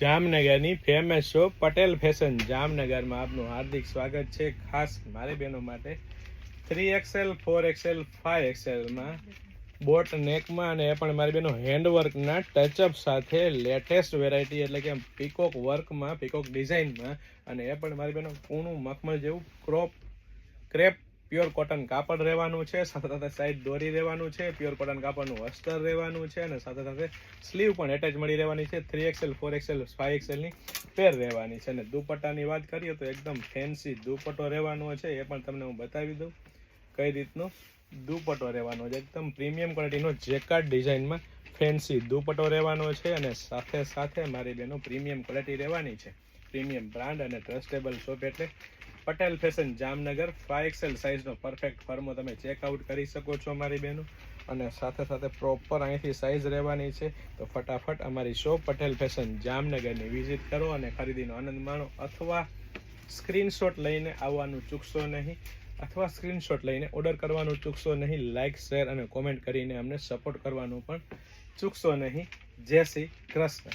જામનગરની famous shop Patel fashion જામનગરમાં આપનું હાર્દિક સ્વાગત છે. ખાસ મારી બહેનો માટે 3XL 4XL 5XLમાં બોટ નેકમાં અને એ પણ મારી બહેનો હેન્ડવર્કના ટચઅપ સાથે લેટેસ્ટ વેરાયટી એટલે કે પીકોક વર્કમાં પીકોક ડિઝાઇનમાં અને એ પણ મારી બહેનો કૂણું મખમલ જેવું ક્રેપ પ્યોર કોટન કાપડ રહેવાનું છે. સાથે સાથે સાઈડ દોરી રહેવાનું છે. પ્યોર કોટન કાપડનું અસ્તર રહેવાનું છે અને સાથે સાથે સ્લીવ પણ એટેચ મળી રહેવાની છે. 3XL 4XL 5XLની પેર રહેવાની છે. અને દુપટ્ટાની વાત કરીએ તો એકદમ ફેન્સી દુપટ્ટો રહેવાનો છે. એ પણ તમને હું બતાવી દઉં કઈ રીતનો દુપટ્ટો રહેવાનો છે. એકદમ પ્રીમિયમ ક્વોલિટીનો જેકાર્ડ ડિઝાઇનમાં ફેન્સી દુપટ્ટો રહેવાનો છે. અને સાથે સાથે મારી બેનો પ્રીમિયમ ક્વોલિટી રહેવાની છે. પ્રીમિયમ બ્રાન્ડ અને ટ્રસ્ટેબલ શોપ એટલે પટેલ ફેશન જામનગર 5XL સાઇઝનો પરફેક્ટ ફર્મો તમે ચેકઆઉટ કરી શકો છો મારી બહેનો. અને સાથે સાથે પ્રોપર અહીંથી સાઇઝ રહેવાની છે. તો ફટાફટ અમારી શોપ પટેલ ફેશન જામનગરની વિઝિટ કરો અને ખરીદીનો આનંદ માણો. અથવા સ્ક્રીનશોટ લઈને આવવાનું ચૂકશો નહીં, અથવા સ્ક્રીનશોટ લઈને ઓર્ડર કરવાનું ચૂકશો નહીં. લાઇક, શેર અને કોમેન્ટ કરીને અમને સપોર્ટ કરવાનું પણ ચૂકશો નહીં. જય શ્રી કૃષ્ણ.